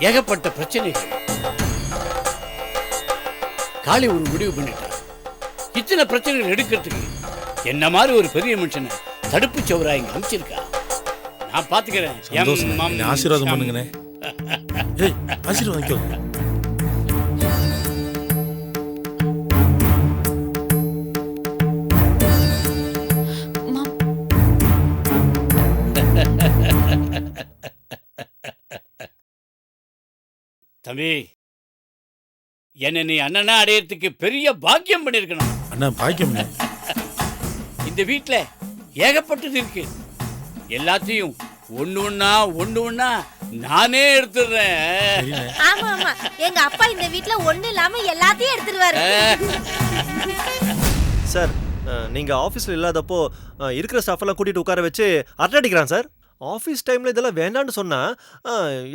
ஏகப்பட்ட பிரச்சனைகள். காளி ஒரு முடிவு பண்ணிட்டான். இத்தனை பிரச்சனைகள் எடுக்கிறதுக்கு என்ன மாதிரி ஒரு பெரிய மனுஷனை தடுப்பு சவரா இங்க அமைச்சிருக்கா. நான் பாத்துக்கிறேன். ஆசீர்வாதம் பண்ணுங்கண்ணே. ஆசீர்வாதம். தம்பி, என்ன நீ அண்ணனா அடையறதுக்கு பெரிய பாக்கியம் பண்ணிருக்கணும். அண்ணா பாக்கியம். இந்த வீட்டுல ஏகப்பட்டது இருக்கு. எல்லாத்தையும் ஒண்ணு ஒண்ணா நானே எடுத்துடுறேன். ஆமா ஆமா, எங்க அப்பா இந்த வீட்டுல ஒண்ணு இல்லாம எல்லாத்தையும் எடுத்துருவாரு. சார், நீங்க ஆபீஸ்ல இல்லாதப்போ இருக்கிற ஸ்டாஃப் எல்லாம் கூட்டிட்டு உட்கார வச்சு அரட்டை அடிக்கிறான் சார். ஆஃபீஸ் டைமில் இதெல்லாம் வேண்டான்னு சொன்னால்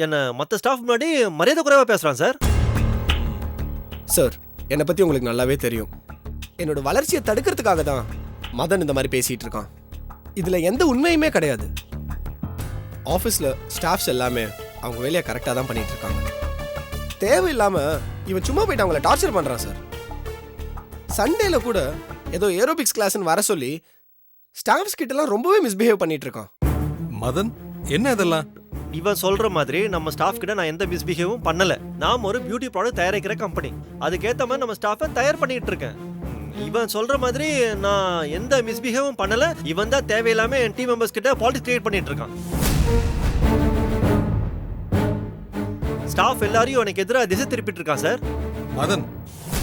என்னை மற்ற ஸ்டாஃப் முன்னாடி மரியாதை குறைவாக பேசுகிறான் சார். சார், என்னை பற்றி உங்களுக்கு நல்லாவே தெரியும். என்னோட வளர்ச்சியை தடுக்கிறதுக்காக தான் மதன் இந்த மாதிரி பேசிகிட்டு இருக்கான். இதில் எந்த உண்மையுமே கிடையாது. ஆஃபீஸில் ஸ்டாஃப்ஸ் எல்லாமே அவங்க வேலையை கரெக்டாக தான் பண்ணிகிட்டு இருக்காங்க. தேவையில்லாமல் இவன் சும்மா போயிட்டு அவங்கள டார்ச்சர் பண்ணுறான் சார். சண்டேல கூட ஏதோ ஏரோபிக்ஸ் கிளாஸ்ன்னு வர சொல்லி ஸ்டாஃப்ஸ் கிட்டலாம் ரொம்பவே மிஸ்பிஹேவ் பண்ணிகிட்டு இருக்கான். மதன், என்ன இதெல்லாம்? இவன் சொல்ற மாதிரி நம்ம ஸ்டாஃப் கிட்ட நான் எந்த மிஸ்பிஹேவும் பண்ணல. நாம் ஒரு பியூட்டி ப்ராடக்ட் தயாரிக்கிற கம்பெனி. அதுக்கேற்ற மாதிரி நம்ம ஸ்டாஃபை தயார் பண்ணிட்டு இருக்கேன். இவன் சொல்ற மாதிரி நான் எந்த மிஸ்பிஹேவும் பண்ணல. இவன் தான் தேவையில்லாம என் டீம் மெம்பர்ஸ் கிட்ட பாலிடிக்ஸ் கிரியேட் பண்ணிட்டு இருக்கான். ஸ்டாஃப் எல்லாரையும் எனக்கு எதிராக திசை திருப்பிட்டு இருக்கான் சார். மதன்,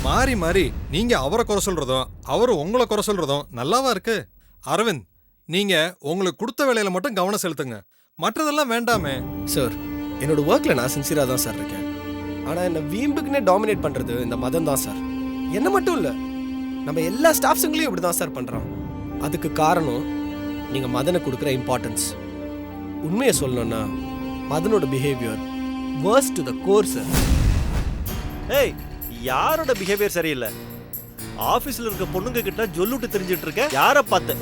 மாறி மாறி நீங்க அவரை குறை சொல்றதும் அவரு உங்களை குறை சொல்றதும் நல்லாவா இருக்கு? அரவிந்த், நீங்க உங்களுக்கு கொடுத்த வேலையில மட்டும் கவனம் செலுத்துங்க, மற்றதெல்லாம் வேண்டாமே. சார், என்னோட ஒர்க்ல நான் சின்சியரா தான் சார் இருக்கேன். ஆனா என்ன வீம்புக்குன்னே டாமினேட் பண்றது இந்த மதன் தான் சார். என்ன மட்டும் இல்ல, நம்ம எல்லா ஸ்டாஃப்ஸுங்களையும் இப்படி தான் சார் பண்றோம். அதுக்கு காரணம் நீங்க மதனை கொடுக்குற இம்பார்ட்டன்ஸ். உண்மையை சொல்லணும்னா மதனோட behaviour worst to the core sir. ஏய், யாரோட பிஹேவியர் சரியில்லை? ஆபீஸ்ல இருக்க பொண்ணுங்க கிட்ட ஜொல்லுட்டு தெரிஞ்சிட்டு இருக்க யாரை பார்த்து?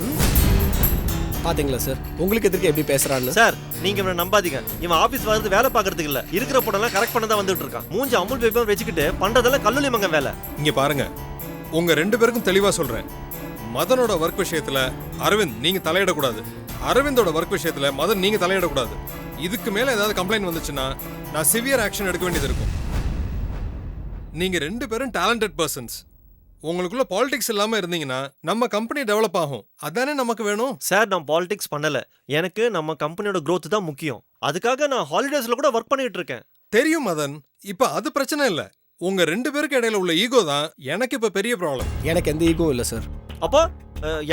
பாத்தீங்களா சார், உங்களுக்கு எதிர்க்க எப்படி பேசுறான்னு? சார், நீங்க இவனை நம்பாதீங்க. இவன் ஆபீஸ் வந்து வேலை பாக்குறதுக்கு இல்ல, இருக்கிற பொண்ணெல்லாம் கரெக்ட் பண்ண தான் வந்துட்டு இருக்கான். மூஞ்சி அமுல் பேப்பர் வச்சுக்கிட்டு பண்றதெல்லாம் கல்லூலி மங்க வேலை. இங்க பாருங்க, உங்க 2 பேருக்கும் தெளிவா சொல்றேன். மதனோட ஒர்க் விஷயத்துல அரவிந்த் நீங்க தலையிடக்கூடாது. அரவிந்தோட ஒர்க் விஷயத்துல மதன் நீங்க தலையிடக்கூடாது. இதுக்கு மேல ஏதாவது கம்ப்ளைண்ட் வந்துச்சுன்னா நான் சிவியர் ஆக்ஷன் எடுக்க வேண்டியது இருக்கும். நீங்க 2 பேரும் டேலண்டட் பர்சன்ஸ். உங்களுக்குள்ள பாலிடிக்ஸ் இல்லாம இருந்தீங்கன்னா நம்ம கம்பெனி டெவலப் ஆகும். அதானே நமக்கு வேணும். சார், நான் பாலிடிக்ஸ் பண்ணல. எனக்கு நம்ம கம்பெனியோட growth தான் முக்கியம். அதுக்காக நான் ஹாலிடேஸ்ல கூட ஒர்க் பண்ணிட்டு இருக்கேன். தெரியும் மதன், இப்ப அது பிரச்சனை இல்ல. உங்க 2 பேருக்கு இடையில உள்ள ஈகோ தான் எனக்கு இப்ப பெரிய ப்ராப்ளம். எனக்கு எந்த ஈகோ இல்ல சார். அப்போ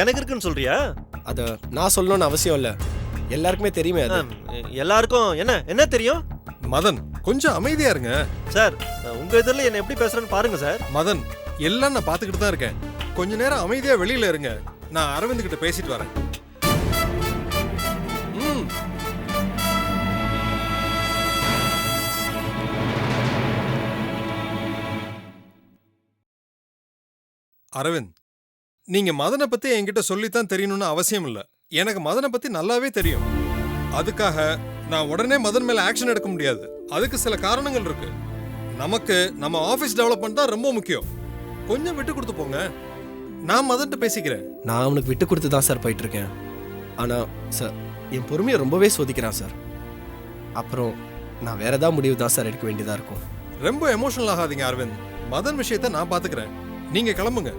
எனக்கு இருக்குன்னு சொல்றியா? அத நான் சொல்லணும்னு அவசியம் இல்ல, எல்லாருக்குமே தெரியுமே. அது எல்லாருக்கும் என்ன தெரியும்? மதன், கொஞ்சம் அமைதியா இருங்க. சார், உங்க எதிரில் என்ன எப்படி பேசுறேன்னு பாருங்க சார். மதன், எல்லாம் நான் பாத்துக்கிட்டு தான் இருக்கேன். கொஞ்ச நேரம் அமைதியா வெளியில இருங்க, நான் அரவிந்த் கிட்ட பேசிட்டு வரேன். அரவிந்த், நீங்க மதனை பத்தி என்கிட்ட சொல்லித்தான் தெரியணும்னு அவசியம் இல்ல. எனக்கு மதனை பத்தி நல்லாவே தெரியும். அதுக்காக நான் உடனே மதன் மேல ஆக்ஷன் எடுக்க முடியாது. அதுக்கு சில காரணங்கள் இருக்கு. நமக்கு நம்ம ஆபீஸ் டெவலப்மெண்ட் தான் ரொம்ப முக்கியம். கொஞ்சம் விட்டு கொடுத்து போங்க, நான் மதன்ட்டு பேசிக்கிறேன். நான் அவனுக்கு விட்டு கொடுத்து தான் சார் போயிட்டு இருக்கேன். ஆனா சார், என் பொறுமையை ரொம்பவே சோதிக்கிறான் சார். அப்புறம் நான் வேற ஏதாவது முடிவு தான் சார் எடுக்க வேண்டியதா இருக்கும். ரொம்ப எமோஷனல் ஆகாதீங்க அரவிந்த். மதன் விஷயத்த நான் பாத்துக்கிறேன், நீங்க கிளம்புங்க.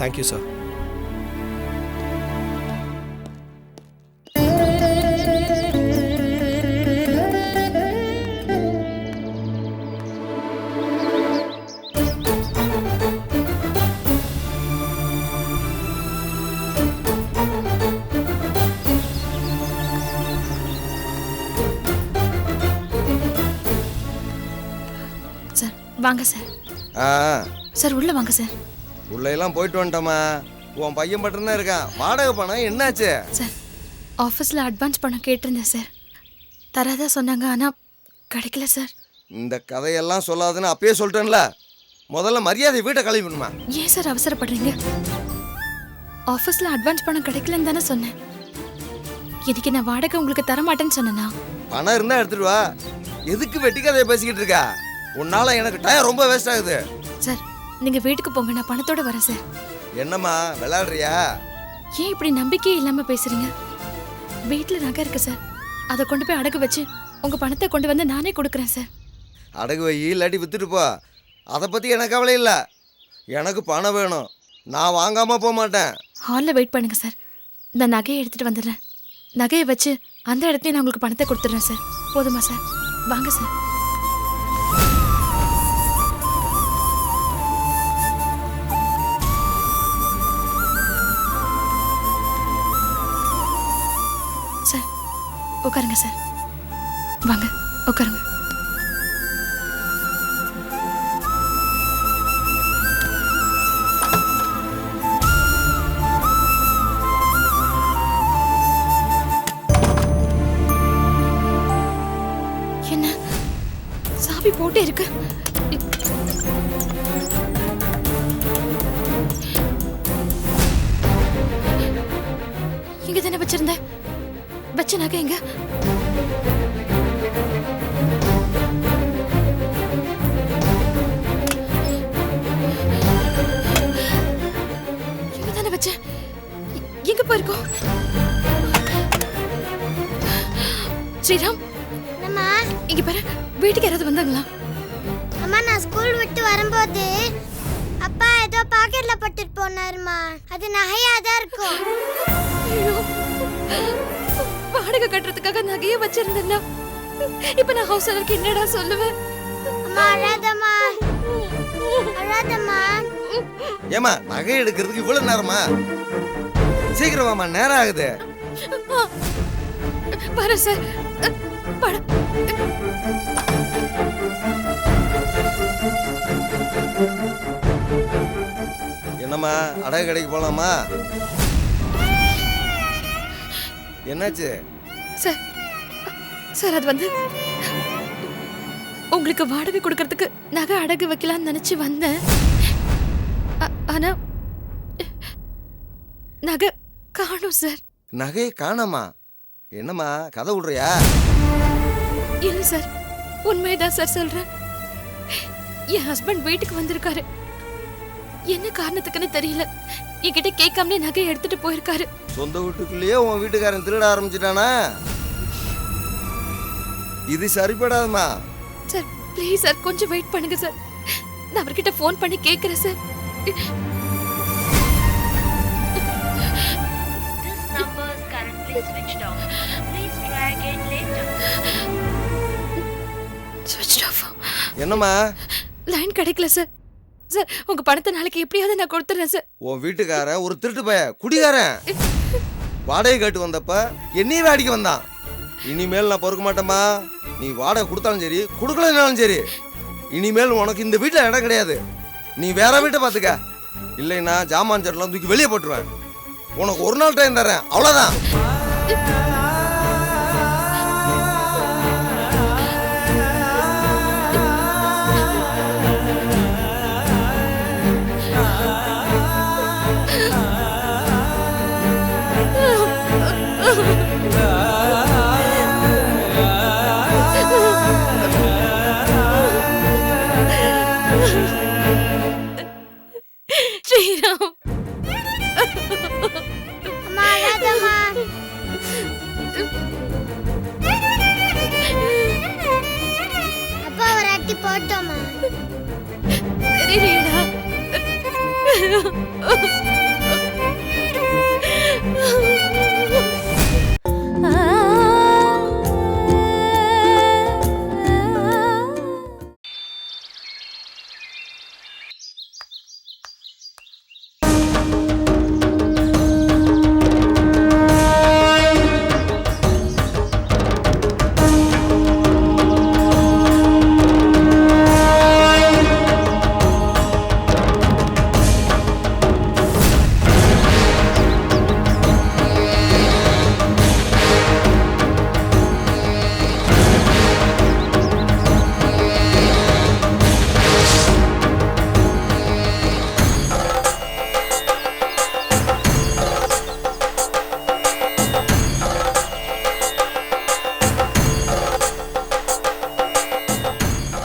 Thank you sir. வாங்க சார். சார் உள்ள வாங்க சார். உள்ள எல்லாம் போயிட்டு வந்துட்டோமா? உன் பையன் மட்டும் தான் இருக்கான். வாடகை பணம் என்னாச்சு? சார், ஆஃபீஸில் அட்வான்ஸ் பணம் கேட்டிருந்தேன் சார், தராதா சொன்னாங்க, ஆனால் கிடைக்கல சார். இந்த கதையெல்லாம் சொல்லாதுன்னு அப்பயே சொல்லிட்டேன்ல. முதல்ல மரியாதை வீட்டை கழிவுணுமா? ஏன் சார் அவசரப்படுறீங்க? ஆஃபீஸில் அட்வான்ஸ் பணம் கிடைக்கலன்னு தானே சொன்னேன். இன்னைக்கு நான் வாடகை உங்களுக்கு தர மாட்டேன்னு சொன்னேனா? பணம் இருந்தா எடுத்துட்டு வா. எதுக்கு வெட்டி கதையை பேசிக்கிட்டு இருக்கா? உன்னால எனக்கு டயம் ரொம்ப வேஸ்ட் ஆகுது. சார் நீங்க வீட்டுக்கு போங்க, நான் பணத்தோட வரேன் சார். என்னம்மா விளையாடுறியா? ஏன் இப்படி நம்பிக்கையே இல்லாம பேசுறீங்க? வீட்டுல நகை இருக்கு சார், அதை கொண்டு போய் அடகு வச்சு உங்க பணத்தை கொண்டு வந்து நானே கொடுக்குறேன் சார். அடகு வை, இல்லாட்டி வித்துட்டு போ. அதை பத்தி எனக்கு கவலை இல்லை. எனக்கு பணம் வேணும். நான் வாங்காம போக மாட்டேன். ஹாலில் வெயிட் பண்ணுங்க சார், இந்த நகையை எடுத்துட்டு வந்துடுறேன். நகையை வச்சு அந்த இடத்துல நான் உங்களுக்கு பணத்தை கொடுத்துட்றேன் சார். போதுமா சார்? வாங்க சார். சார் உட்காருங்க சார். வாங்க உட்காருங்க. என்ன சாவி போட்டே இருக்கு? இங்க தானே வச்சிருந்தேன். வச்ச நகை எங்க? இங்க தானே வச்சேன். எங்க போயிருக்கோம்? ஸ்ரீராம், அம்மா இங்க பாரு, வீட்டுக்கு யாராவது வந்தாங்களா? அம்மா நான் ஸ்கூல் விட்டு வரும்போது அப்பா ஏதோ பாக்கெட்ல போட்டுட்டு போனாருமா. அது நகையா தான் இருக்கும். ஐயோ, வாடகை கட்டுறதுக்காக நகையை வச்சிருந்தேன்னா இப்ப நான் ஹவுஸ் ஓனருக்கு என்னடா சொல்லுவேன்? அம்மா அழாதம்மா, அழாதம்மா. ஏமா நகை எடுக்கிறதுக்கு இவ்வளவு நேரமா? சீக்கிரமாமா, நேரம் ஆகுது. வரேன் சார். படம் என்னம்மா அடகு கடைக்கு போலாமா? என்னாச்சு? சார், சார் அது வந்து உங்களுக்கு வாடகை கொடுக்கறதுக்கு நகை அடகு வைக்கலாம்னு நினைச்சு வந்தேன். ஆனா நகை காணோம் சார். நகையை காணாமா? என்னம்மா கதை விடுறியா? இல்ல சார், உண்மைதான் சார் சொல்றேன். என் ஹஸ்பண்ட் வீட்டுக்கு வந்திருக்காரு. என்ன காரணத்துக்குன்னு தெரியல, என்கிட்ட கேட்காமலே நகையை எடுத்துட்டு போயிருக்காரு. சொந்த வீட்டுக்குள்ளேயே உன் வீட்டுக்காரன் திருட ஆரம்பிச்சிட்டானா? இது சரிப்படாதுமா. சார் ப்ளீஸ் சார், கொஞ்சம் வெயிட் பண்ணுங்க சார். நான் அவர்கிட்ட ஃபோன் பண்ணி கேட்கிறேன் சார். Switched off. என்னம்மா? லைன் கிடைக்கல சார். சார் உங்க பணத்தை நாளைக்கு எப்படியாவது நான் கொடுத்துறேன் சார். உன் வீட்டுக்காரன் ஒரு திருட்டு பைய, குடிகாரன். வாடகை கேட்டு வந்தப்ப என்னையும் அடிக்க வந்தான். இனிமேல் நான் பொறுக்க மாட்டேம்மா. நீ வாடகை கொடுத்தாலும் சரி, கொடுக்கலனாலும் சரி, இனிமேல் உனக்கு இந்த வீட்டில் இடம் கிடையாது. நீ வேற வீட்டை பார்த்துக்க. இல்லைன்னா ஜாமான் சட்டெல்லாம் தூக்கி வெளியே போட்டுருவேன். உனக்கு ஒரு நாள் டைம் தரேன், அவ்வளோதான். ஸ்ரீராம், அம்மா அழாதம்மா. அப்பா ஒரு அட்டி போட்டோமா? தெரியலடா.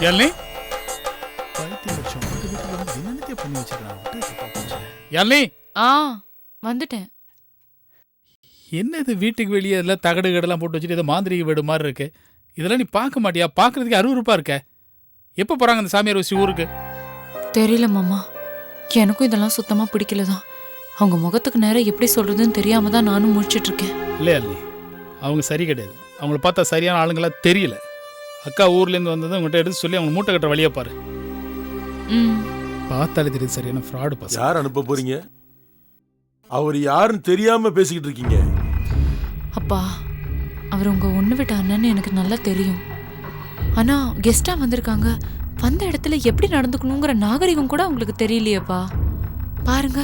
யாழினி பைத்தியம் லட்சம் வீட்டுக்கு வந்து என்னென்னத்தையே பண்ணி வச்சிருக்கான். யாழினி வந்துட்டேன். என்ன இது வீட்டுக்கு வெளியே எல்லாம் தகடு கடலாம் போட்டு வச்சுட்டு ஏதோ மாந்திரிக வீடு மாதிரி இருக்கு. இதெல்லாம் நீ பார்க்க மாட்டியா? பார்க்கறதுக்கு அருவருப்பா இருக்க. எப்போ போறாங்க அந்த சாமியார் வச்சு ஊருக்கு? தெரியல மாமா, எனக்கும் இதெல்லாம் சுத்தமா பிடிக்கலதான். அவங்க முகத்துக்கு நேரம் எப்படி சொல்றதுன்னு தெரியாம தான் நானும் முழிச்சிட்டு இருக்கேன். இல்லையா இல்லை, அவங்க சரி கிடையாது. அவங்கள பார்த்தா சரியான ஆளுங்களா தெரியல. அக்கா ஊர்லேருந்து வந்ததும் உங்கள்கிட்ட எடுத்து சொல்லி அவங்க மூட்டை கட்டுற வழியை பாரு. பார்த்தாலே தெரியுது சரியான ஃப்ராடு பசங்க. யார் அனுப்ப போறீங்க? அவர் யாருன்னு தெரியாம பேசிக்கிட்டு இருக்கீங்க. அப்பா, அவர் உங்க ஒண்ணு விட்ட அண்ணன்னு எனக்கு நல்லா தெரியும். ஆனா கெஸ்டா வந்திருக்காங்க, வந்த இடத்துல எப்படி நடந்துக்கணுங்கிற நாகரிகம் கூட அவங்களுக்கு தெரியலையேப்பா. பாருங்க,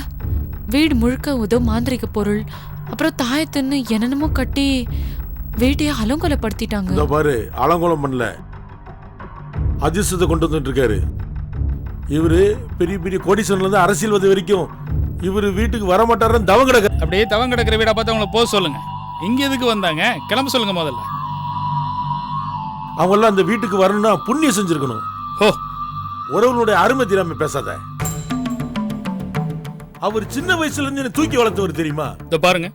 வீடு முழுக்க ஏதோ மாந்திரிக பொருள், அப்புறம் தாயத்துன்னு என்னென்னமோ கட்டி வீட்டையே அலங்கோலப்படுத்திட்டாங்க. இதோ பாரு, அலங்கோலம் பண்ணல, அதிர்ஷ்டத்தை கொண்டு வந்துட்டு இருக்காரு. இவரு பெரிய பெரிய கோடீஸ்வரன்ல இருந்து அரசியல்வாதி வரைக்கும் இவரு வீட்டுக்கு வர மாட்டாருன்னு தவம் கிடக்க. அப்படியே தவம் கிடக்கிற வீடை பார்த்து அவங்கள போக சொல்லுங்க. இங்க எதுக்கு வந்தாங்க? கிளம்ப சொல்லுங்க முதல்ல. அவங்க எல்லாம் அந்த வீட்டுக்கு வரணும்னா புண்ணியம் செஞ்சிருக்கணும். ஓ, உறவுகளுடைய அருமை தெரியாம பேசாத. அவர் சின்ன வயசுல இருந்து தூக்கி வளர்த்தவர் தெரியுமா? இத பாருங்க,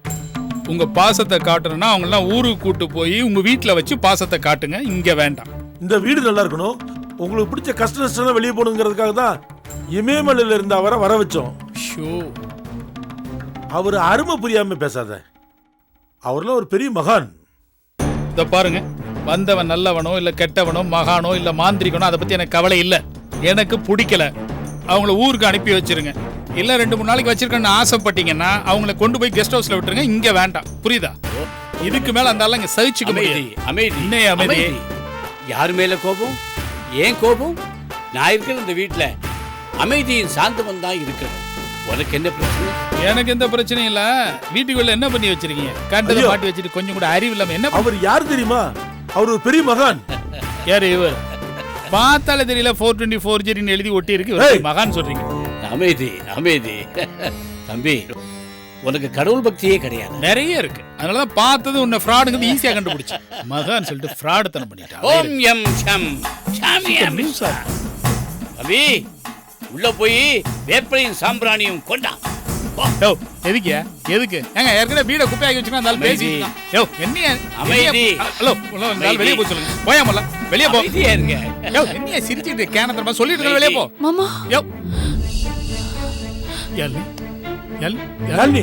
உங்க பாசத்தை காட்டணும்னா அவங்க எல்லாம் ஊருக்கு கூட்டு போய் உங்க வீட்டுல வச்சு பாசத்தை காட்டுங்க. இங்க வேண்டாம். இந்த வீடு நல்லா இருக்கணும், உங்களுக்கு பிடிச்ச கஷ்ட நஷ்டம் வெளியே போகணுங்கிறதுக்காக தான் இமயமலையில இருந்து அவரை வர வச்சோம். அவர் அருமை புரியாம பேசாத. அவர்லாம் ஒரு பெரிய மகான். இத பாருங்க, வந்தவன் நல்லவனோ இல்ல கெட்டவனோ மகானோ இல்ல மாந்திரிகனோ அதை பத்தி எனக்கு கவலை இல்ல. எனக்கு பிடிக்கல, அவங்கள ஊருக்கு அனுப்பி வச்சிருங்க. இல்ல 2-3 நாளைக்கு வச்சிருக்கேன்னு ஆசைப்பட்டீங்கன்னா அவங்கள கொண்டு போய் கெஸ்ட் ஹவுஸ்ல விட்டுருங்க. இங்க வேண்டாம், புரியுதா? இதுக்கு மேல அந்த இங்க சகிச்சுக்க முடியாது. அமைதி, இன்னே அமைதி. யார் மேல கோபம்? ஏன் கோபம்? நான் இருக்கிற இந்த வீட்டுல அமைதியின் சாந்தவன் தான் இருக்கிறேன். உனக்கு என்ன பிரச்சனை? எனக்கு எந்த பிரச்சனையும் இல்ல. வீட்டுக்குள்ள என்ன பண்ணி வச்சிருக்கீங்க? கண்டதை மாட்டி வச்சிட்டு கொஞ்சம் கூட அறிவு இல்லாம என்ன? அவர் யார் தெரியுமா? அவர் ஒரு பெரிய மகான். யாரு இவர்? பார்த்தாலே தெரியல. 424 ஜெரின்னு எழுதி ஒட்டி இருக்கு. மகான் சொல்றீங்க? அமைதி, அமைதி. தம்பி, உனக்கு கடவுள் பக்தியே கிடையாது. நிறைய இருக்கு. அதனாலதான் பார்த்தது உன்னை ஃப்ராடுங்கிறது ஈஸியா கண்டுபிடிச்சு மகான் சொல்லிட்டு ஃப்ராடு தனம் பண்ணிட்டான். ஓம் எம் ஷம் ஷாமியம். தம்பி, உள்ள போய் வேப்பையும் சாம்பிராணியும் கொண்டா. எதுக்கு எதுக்கு? ஏங்க ஏற்கனவே வீட குப்பையாக்கி வச்சுக்கணும். அந்த பேசி யோ என்னைய அமைதி. ஹலோ, வெளியே போய் சொல்லுங்க. போயாமல வெளியே போ. அமைதியா இருங்க. யோ என்னைய சிரிச்சிட்டு கேனத்தரமா சொல்லிட்டு இருக்க. வெளியே போ மாமா. யோ யாழ்னி, யாழ்னி,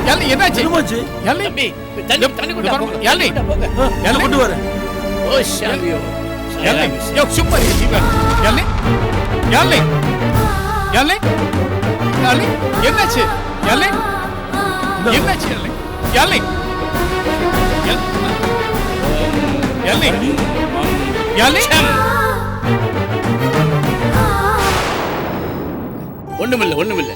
யாழ்னி என்னாச்சு? என்னமாச்சு? யாழ்னி, தம்பி, தண்ணி கொண்டா போங்க. யாழ்னி, யாழ்னி கொண்டு வரேன். ஓ ஷாமியோ. யாழ்னி, யோ சும்மா இரு. யாழ்னி, யாழ்னி, யாழ்னி, யாழ்னி என்னாச்சு? யாழ்னி, என்னாச்சு? யாழ்னி, யாழ்னி, யாழ்னி, யாழ்னி. ஒண்ணுமில்ல, ஒண்ணுமில்ல.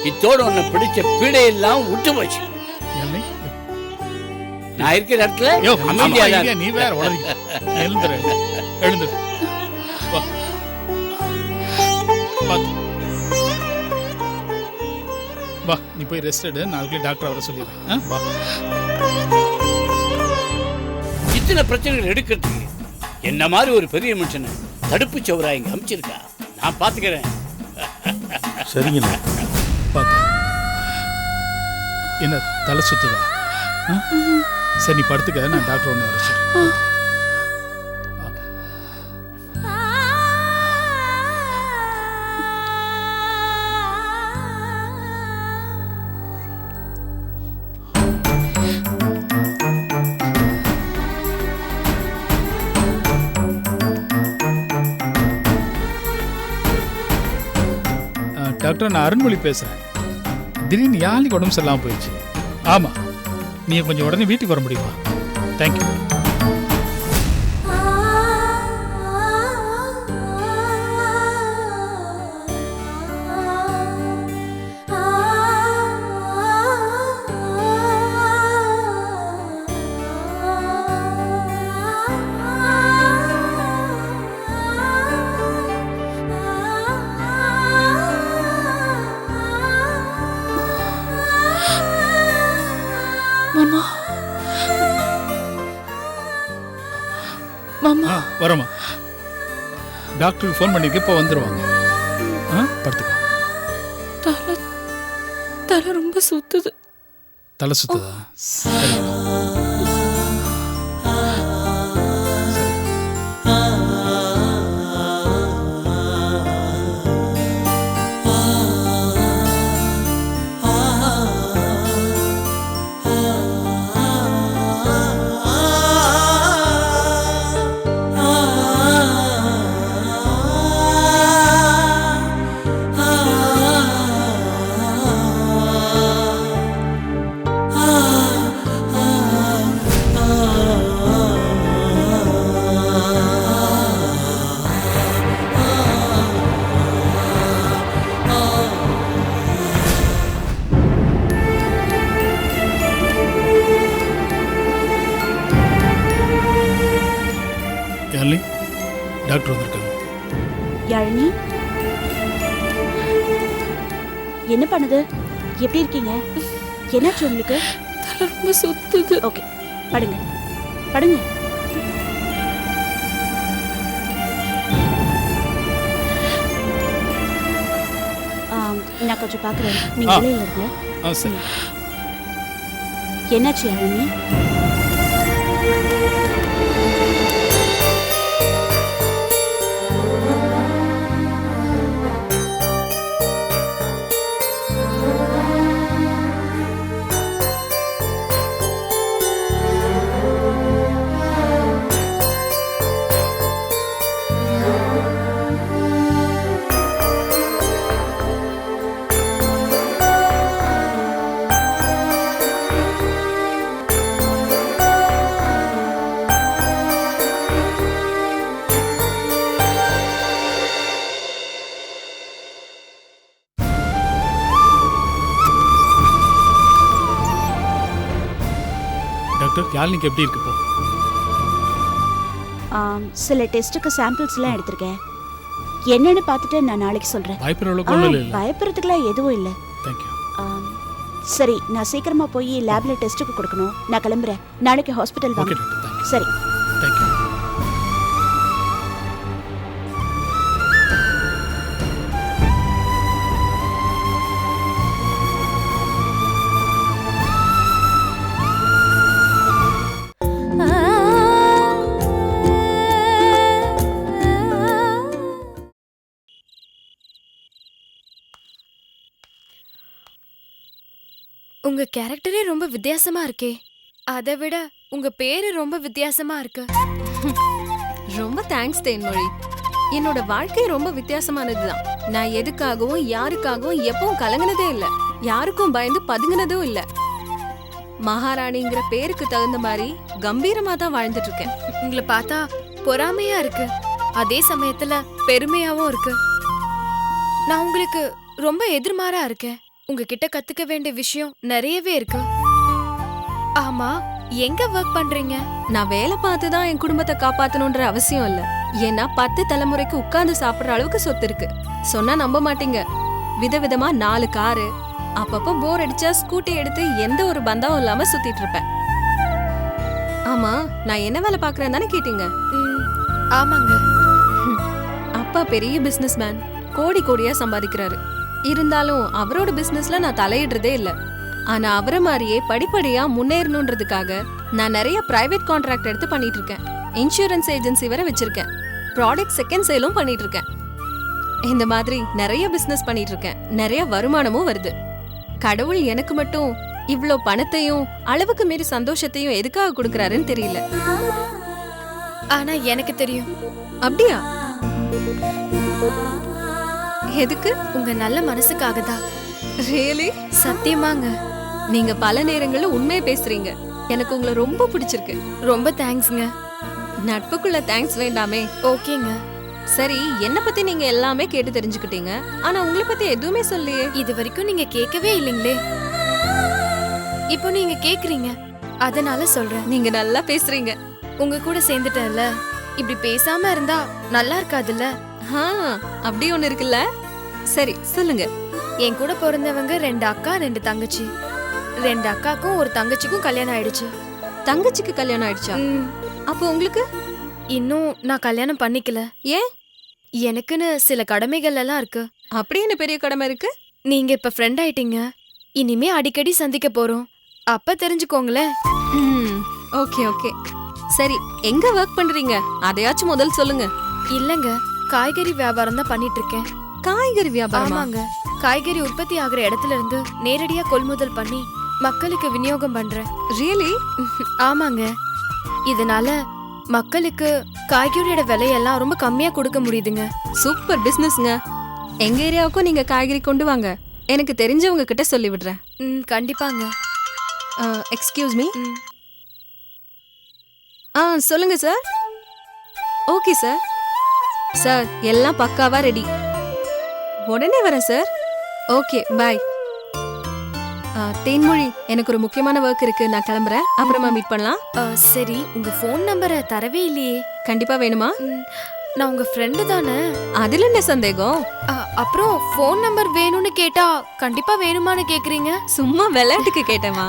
இத்தோட உன்னை பிடிச்ச பீடையெல்லாம் விட்டு போச்சு. நான் இருக்கிற இடத்துல அமைதியா நீ வேற உளறி. எழுந்துரு, எழுந்துரு. வா, நீ போய் ரெஸ்ட் எடு. நாளைக்கு டாக்டர் வர சொல்லிடுறேன். வா. இத்தனை பிரச்சனைகள் எடுக்கிறதுக்கு என்ன மாதிரி ஒரு பெரிய மனுஷனை தடுப்பு சவரா இங்க அமைச்சிருக்கா. நான் பாத்துக்கிறேன். சரிங்க. என்ன தலை சுத்துதா? சரி, நீ படுத்துக்க. நான் டாக்டர் ஒன்று வர சொல்றேன். டாக்டர், நான் அருண்மொழி பேசுறேன். திடீர்னு யாழினிக்கு உடம்பு சரியில்லாம போயிடுச்சு. ஆமா, நீ கொஞ்சம் உடனே வீட்டுக்கு வர முடியுமா? தேங்க்யூ. மாமா, மாமா, வரமா. டாக்டருக்கு ஃபோன் பண்ணிருக்கு, இப்போ வந்துருவாங்க. படுத்துக்கோ. தலை தலை ரொம்ப சுத்துது. தலை சுத்துதா? சரி. யாழினி, டாக்டர் வந்திருக்காங்க. யாழினி, என்ன பண்ணுது? எப்படி இருக்கீங்க? என்னாச்சு உங்களுக்கு? தலை ரொம்ப சுத்துது. ஓகே, படுங்க படுங்க. நான் கொஞ்சம் பார்க்குறேன், நீங்க வெளியில இருங்க. சரி. என்னாச்சு யாழினி? டாக்டர், யாழினிக்கு எப்படி இருக்கு இப்போ? சில டெஸ்ட்டுக்கு சாம்பிள்ஸ்லாம் எடுத்திருக்கேன். என்னன்னு பார்த்துட்டு நான் நாளைக்கு சொல்கிறேன். பயப்படுற அளவுக்கு ஒன்றும் இல்லை. பயப்படுறதுக்குலாம் எதுவும் இல்லை. தேங்க்யூ. சரி, நான் சீக்கிரமாக போய் லேபில் டெஸ்ட்டுக்கு கொடுக்கணும். நான் கிளம்புறேன். நாளைக்கு ஹாஸ்பிட்டல் ஓகே வாங்க. Doctor, thank you. சரி. தேங்க்யூ. உங்க கேரக்டரே ரொம்ப வித்தியாசமா இருக்கே. அதை விட உங்க பேரு ரொம்ப வித்தியாசமா இருக்கு. ரொம்ப தேங்க்ஸ் தேன்மொழி. என்னோட வாழ்க்கை ரொம்ப வித்தியாசமானதுதான். நான் எதுக்காகவும் யாருக்காகவும் எப்பவும் கலங்கினதே இல்லை. யாருக்கும் பயந்து பதுங்கினதும் இல்லை. மகாராணிங்கிற பேருக்கு தகுந்த மாதிரி கம்பீரமா தான் வாழ்ந்துட்டு இருக்கேன். உங்களை பார்த்தா பொறாமையா இருக்கு, அதே சமயத்துல பெருமையாவும் இருக்கு. நான் உங்களுக்கு ரொம்ப எதிர்மாறா இருக்கேன். உங்ககிட்ட கத்துக்க வேண்டிய விஷயம் நிறையவே இருக்கு. ஆமா, எங்க ஒர்க் பண்றீங்க? நான் வேலை பார்த்து தான் என் குடும்பத்தை காப்பாத்தணும்ன்ற அவசியம் இல்ல. ஏன்னா 10 தலைமுறைக்கு உட்கார்ந்து சாப்பிடுற அளவுக்கு சொத்து இருக்கு. சொன்னா நம்ப மாட்டீங்க. விதவிதமா 4 காரு, அப்பப்போ போர் அடிச்சா ஸ்கூட்டி எடுத்து எந்த ஒரு பந்தாவும் இல்லாம சுத்திட்டு இருப்பேன். ஆமா, நான் என்ன வேலை பாக்குறேன்னு தானே கேட்டீங்க? ஆமாங்க. அப்பா பெரிய பிசினஸ் மேன், கோடி கோடியா சம்பாதிக்கிறாரு. இருந்தாலும் அவரோட பிசினஸ்ல நான் தலையிடுறதே இல்ல. ஆனா அவரை மாதிரியே படிப்படியா முன்னேறணுன்றதுக்காக நான் நிறைய பிரைவேட் கான்ட்ராக்ட் எடுத்து பண்ணிட்டு இருக்கேன். இன்சூரன்ஸ் ஏஜென்சி வரை வச்சிருக்கேன். ப்ராடக்ட் செகண்ட் சேலும் பண்ணிட்டு இருக்கேன். இந்த மாதிரி நிறைய பிசினஸ் பண்ணிட்டு இருக்கேன். நிறைய வருமானமும் வருது. கடவுள் எனக்கு மட்டும் இவ்ளோ பணத்தையும் அளவுக்கு மீறி சந்தோஷத்தையும் எதுக்காக கொடுக்கறாருன்னு தெரியல. ஆனா எனக்கு தெரியும். அப்படியா? எதுக்கு? உங்க நல்ல மனசுக்காக தான். ரியலி? சத்தியமாங்க. நீங்க பல நேரங்கள்ல உண்மையை பேசுறீங்க. எனக்கு உங்களை ரொம்ப பிடிச்சிருக்கு. ரொம்ப தேங்க்ஸ்ங்க. நட்புக்குள்ள தேங்க்ஸ் வேண்டாமே. ஓகேங்க. சரி, என்ன பத்தி நீங்க எல்லாமே கேட்டு தெரிஞ்சுக்கிட்டீங்க. ஆனா உங்களை பத்தி எதுவுமே சொல்லியே. இது வரைக்கும் நீங்க கேட்கவே இல்லைங்களே. இப்போ நீங்க கேக்குறீங்க, அதனால சொல்றேன். நீங்க நல்லா பேசுறீங்க. உங்க கூட சேர்ந்துட்டேன்ல, இப்படி பேசாம இருந்தா நல்லா இருக்காதுல்ல. அப்படி ஒண்ணு இருக்குல்ல. சரி சொல்லுங்க. என் கூட பிறந்தவங்க 2 அக்கா 2 தங்கச்சி. 2 அக்காக்கும் ஒரு தங்கச்சிக்கும் கல்யாணம் ஆயிடுச்சு. தங்கச்சிக்கு கல்யாணம் ஆயிடுச்சா? அப்போ உங்களுக்கு? இன்னும் நான் கல்யாணம் பண்ணிக்கல. ஏன்? எனக்குன்னு சில கடமைகள் எல்லாம் இருக்கு. அப்படி என்ன பெரிய கடமை இருக்கு? நீங்க இப்ப ஃப்ரெண்ட் ஆயிட்டீங்க, இனிமே அடிக்கடி சந்திக்க போறோம். அப்ப தெரிஞ்சுக்கோங்களேன். Okay okay. சரி, எங்க ஒர்க் பண்றீங்க அதையாச்சும் முதல் சொல்லுங்க. இல்லங்க, காய்கறி வியாபாரம் தான் பண்ணிட்டு இருக்கேன். காய்கறி வியாபாரமா? ஆமாங்க, காய்கறி உற்பத்தி ஆகுற இடத்துல இருந்து நேரடியா கொள்முதல் பண்ணி மக்களுக்கு விநியோகம் பண்றேன். ரியலி? ஆமாங்க. இதனால மக்களுக்கு காய்கறியோட விலையெல்லாம் ரொம்ப கம்மியா கொடுக்க முடியுதுங்க. சூப்பர் பிசினஸ்ங்க. எங்க ஏரியாவுக்கும் நீங்க காய்கறி கொண்டு வாங்க, எனக்கு தெரிஞ்சவங்க கிட்ட சொல்லி விடுறேன். கண்டிப்பாங்க. Excuse me. சொல்லுங்க சார். Okay sir. சார் எல்லாம் பக்காவா ரெடி. உடனே வரேன் சார். Okay bye. தேன்மொழி, எனக்கு ஒரு முக்கியமான ஒர்க் இருக்கு, நான் கிளம்புறேன். அப்புறமா மீட் பண்ணலாம். சரி, உங்க ஃபோன் நம்பரை தரவே இல்லையே. கண்டிப்பா வேணுமா? நான் உங்க ஃப்ரெண்டு தானே. அதுல என்ன சந்தேகம்? அப்புறம் ஃபோன் நம்பர் வேணும்னு கேட்டா கண்டிப்பா வேணுமான்னு கேக்குறீங்க? சும்மா விளையாட்டுக்கு கேட்டேமா.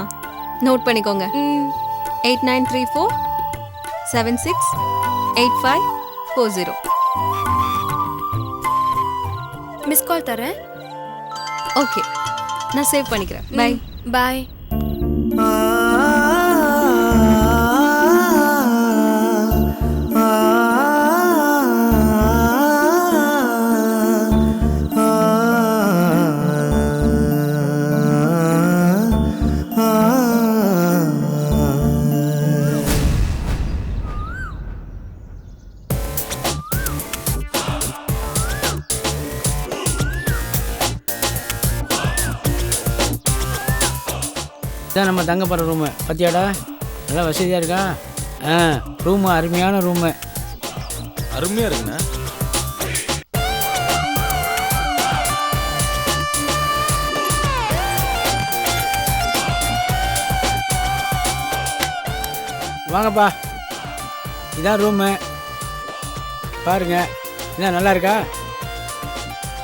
நோட் பண்ணிக்கோங்க. 8934768540. மிஸ் கால் தரேன். ஓகே, நான் சேவ் பண்ணிக்கிறேன். Bye bye. இதான் நம்ம தங்க போகிற ரூமு. பார்த்தியாடா, நல்லா வசதியாக இருக்கா? ரூமு அருமையான ரூமு. அருமையாக இருக்குண்ணா. வாங்கப்பா, இதான் ரூமு பாருங்க. என்ன நல்லா இருக்கா?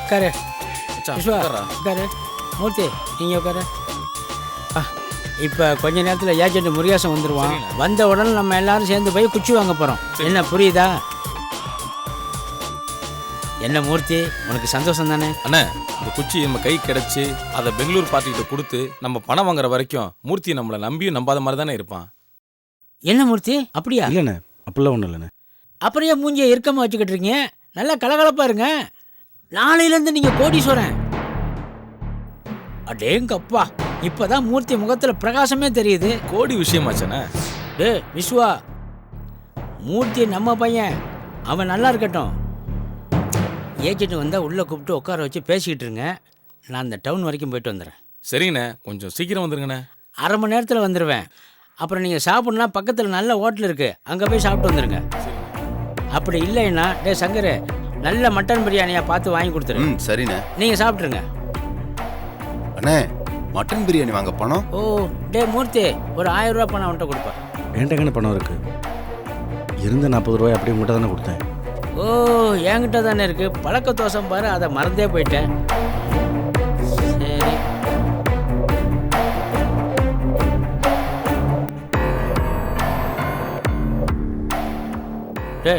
உட்காரு விஸ்வா, உட்காரு. மூர்த்தி, நீங்கள் உட்காரு. இப்போ கொஞ்ச நேரத்தில் ஏஜென்ட் முருகேசன் வந்துடுவான். வந்த உடனே நம்ம எல்லாரும் சேர்ந்து போய் குச்சி வாங்க போகிறோம். என்ன புரியுதா? என்ன மூர்த்தி, உனக்கு சந்தோஷம் தானே? அண்ணா, இந்த குச்சி நம்ம கை கிடச்சி அதை பெங்களூர் பார்ட்டிகிட்ட கொடுத்து நம்ம பணம் வாங்குற வரைக்கும் மூர்த்தி நம்மளை நம்பியும் நம்பாத மாதிரி தானே இருப்பான். என்ன மூர்த்தி, அப்படியா? இல்லைண்ணே, அப்படிலாம் ஒன்றும் இல்லைண்ணே. அப்படியே மூஞ்சியை இறுக்கமாக வச்சுக்கிட்டு இருக்கீங்க. நல்லா கலகலப்பாக இருங்க. நாளையிலேருந்து நீங்கள் கோடீஸ்வரன். அடேங்கப்பா, இப்பதான் மூர்த்தி முகத்துல பிரகாசமே தெரியுது. கோடி விஷயமாச்சனே. டே விஸ்வா, மூர்த்தி நம்ம பையன், அவன் நல்லா இருக்கட்டும். ஏஜென்ட் வந்தா உள்ள கூப்பிட்டு உட்கார வச்சு பேசிக்கிட்டு இருங்க. நான் அந்த டவுன் வரைக்கும் போயிட்டு வந்துடுறேன். சரிங்கண்ணே, கொஞ்சம் சீக்கிரம் வந்துருங்கண்ணே. அரை மணி நேரத்தில் வந்துடுவேன். அப்புறம் நீங்கள் சாப்பிட்ணுன்னா பக்கத்தில் நல்ல ஹோட்டல் இருக்குது, அங்கே போய் சாப்பிட்டு வந்துடுங்க. அப்படி இல்லைன்னா டே சங்கரு, நல்ல மட்டன் பிரியாணியாக பார்த்து வாங்கி கொடுத்துருங்க. சரிண்ணே. நீங்கள் சாப்பிட்ருங்க. அண்ணே, மட்டன் பிரியாணி வாங்க பணம்? ஓ டே மூர்த்தி, ஒரு 1000 ரூபா பணம் அவன்கிட்ட கொடுப்பேன். என்கிட்ட பணம் இருக்கு. இருந்த 40 ரூபாய் அப்படியே உங்கள்கிட்ட தானே கொடுத்தேன். ஓ, என்கிட்ட தானே இருக்கு. பழக்க தோசம் பாரு, அதை மறந்தே போயிட்டேன். சரி, டே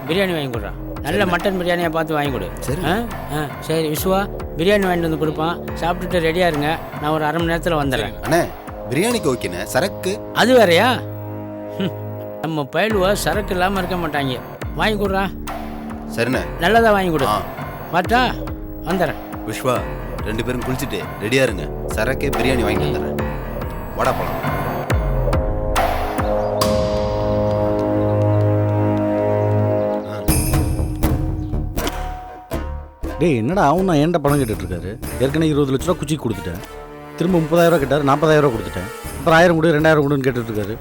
பிரியாணி வாங்கி கொடுறான். நல்ல மட்டன் பிரியாணியாக பார்த்து வாங்கி கொடு. சரி. சரி விஸ்வா, பிரியாணி வாங்கிட்டு வந்து கொடுப்பான். சாப்பிட்டுட்டு ரெடியாக இருங்க, நான் ஒரு அரை மணி நேரத்தில் வந்துடுறேன். அண்ணே, பிரியாணிக்கு ஓகேண்ணே. சரக்கு அது வேறையா? நம்ம பயலுவா சரக்கு இல்லாமல் இருக்க மாட்டாங்க. வாங்கி கொடுறான். சரிண்ணே. நல்லதாக வாங்கி கொடு. மாட்டா, வந்துடுறேன். விஸ்வா, 2 பேரும் குளிச்சுட்டு ரெடியாக இருங்க. சரக்கே பிரியாணி வாங்கி வந்துடுறேன். வடை போலாம். டேய், என்னடா அவன் நான் ஏன்டா பணம் கேட்டுட்டு இருக்காரு? ஏற்கனவே 20 லட்ச ரூபா குச்சி கொடுத்துட்டேன். திரும்ப 30,000 ரூபா கேட்டார், 40,000 ரூபா கொடுத்துட்டேன். அப்புறம் 1000 கொடு 2000 கொடுன்னு கேட்டுட்டு இருக்காரு.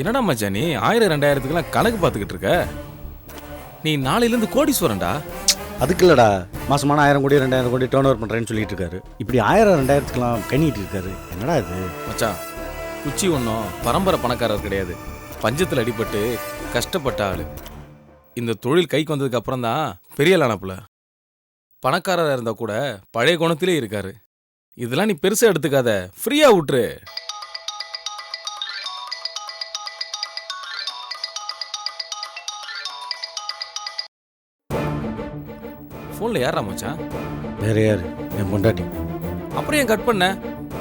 என்னடா மச்சான், நீ 1000 2000த்துக்குலாம் கணக்கு பார்த்துக்கிட்டு இருக்க? நீ நாளையிலேருந்து கோடீஸ்வரன்டா. அதுக்கு இல்லடா, மாசமான 1000 கோடி 2000 கோடி டேர்ன் ஓவர் பண்ணுறேன்னு சொல்லிட்டு இருக்காரு. இப்படி 1000 2000த்துக்குலாம் கண்ணிட்டு இருக்காரு. என்னடா இது மச்சான்? குச்சி ஒன்றும் பரம்பரை பணக்காரர் கிடையாது. பஞ்சத்தில் அடிபட்டு கஷ்டப்பட்ட ஆளு. இந்த தொழில் கைக்கு வந்ததுக்கு அப்புறம் தான் பெரிய ஆளானப்புல. பணக்காரராக இருந்தால் கூட பழைய குணத்திலே இருக்காரு. இதெல்லாம் நீ பெருசாக எடுத்துக்காத, ஃப்ரீயாக விட்டுரு. ஃபோனில் யாரா மச்சான்? வேற யாரு? என் பொண்டாட்டி. அப்புறம் ஏன் கட் பண்ண?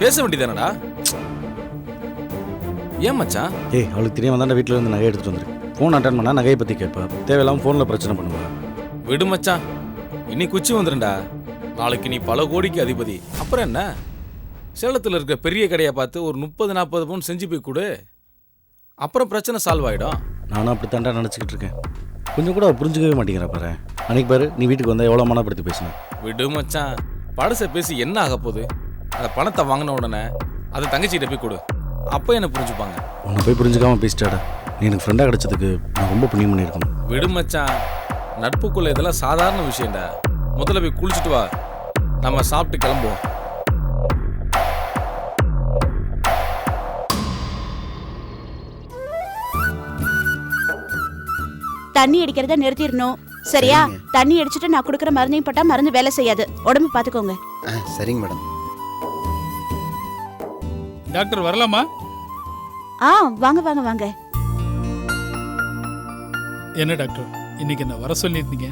பேச வேண்டியதானடா? ஏன் மச்சான்? ஏய், அவளுக்கு தெரியாம தாண்டா வீட்டில் இருந்து நகை எடுத்துட்டு வந்துருக்கு. ஃபோன் அட்டன் பண்ணா நகையை பற்றி கேட்பா. தேவையில்லாமல் ஃபோனில் பிரச்சனை பண்ணுவா. விடு மச்சான், இன்னைக்கு குச்சி வந்துடும்டா. நாளைக்கு நீ பல கோடிக்கு அதிபதி. அப்புறம் என்ன, சேலத்தில் இருக்கிற பெரிய கடையை பார்த்து ஒரு 30-40 பவுன் செஞ்சு போய் கொடு. அப்புறம் பிரச்சனை சால்வ் ஆகிடும். நானும் அப்படி தாண்டா நினச்சிக்கிட்டு இருக்கேன். கொஞ்சம் கூட அவள் புரிஞ்சுக்கவே மாட்டேங்கிறா பாரு. அன்னைக்கு பாரு, நீ வீட்டுக்கு வந்தால் எவ்வளோ மனப்படுத்தி பேசினேன். விடு மச்சான், பழசை பேசி என்ன ஆக போகுது? அந்த பணத்தை வாங்கின உடனே அதை தங்கச்சிகிட்ட போய் கொடு. அப்போ என்ன புரிஞ்சுப்பாங்க. உன்னை போய் புரிஞ்சுக்காம பேசிட்டாடா. நீ எனக்கு ஃப்ரெண்டாக கிடச்சதுக்கு நான் ரொம்ப புண்ணியம் பண்ணியிருக்கணும். விடு மச்சான், நட்புக்குள்ள இதெல்லாம் சாதாரண விஷயம்டா. முதல்ல போய் குளிச்சுட்டு வா, நம்ம சாப்பிட்டு கிளம்புவோம். தண்ணி அடிக்கிறத நிறுத்திடணும், சரியா? தண்ணி அடிச்சுட்டு நான் கொடுக்குற மருந்தையும் போட்டா மருந்து வேலை செய்யாது. உடம்பு பாத்துக்கோங்க. சரிங்க மேடம். டாக்டர் வரலாமா? வாங்க வாங்க வாங்க. என்ன டாக்டர், இன்னைக்கு என்ன வர சொல்லியிருந்தீங்க?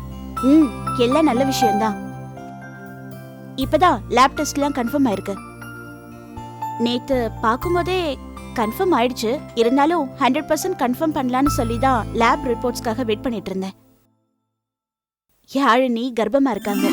எல்லாம் நல்ல விஷயம்தான். இப்பதான் லேப் டெஸ்ட்லாம் கன்ஃபார்ம் ஆயிருக்கு. நேத்து பார்க்கும்போதே கன்ஃபார்ம் ஆயிடுச்சு. இருந்தாலும் 100% கன்ஃபார்ம் பண்ணலான்னு சொல்லி தான் லேப் ரிப்போர்ட்ஸ்க்காக வெயிட் பண்ணிட்டு இருந்தேன். யாழினி கர்ப்பமா இருக்காங்க.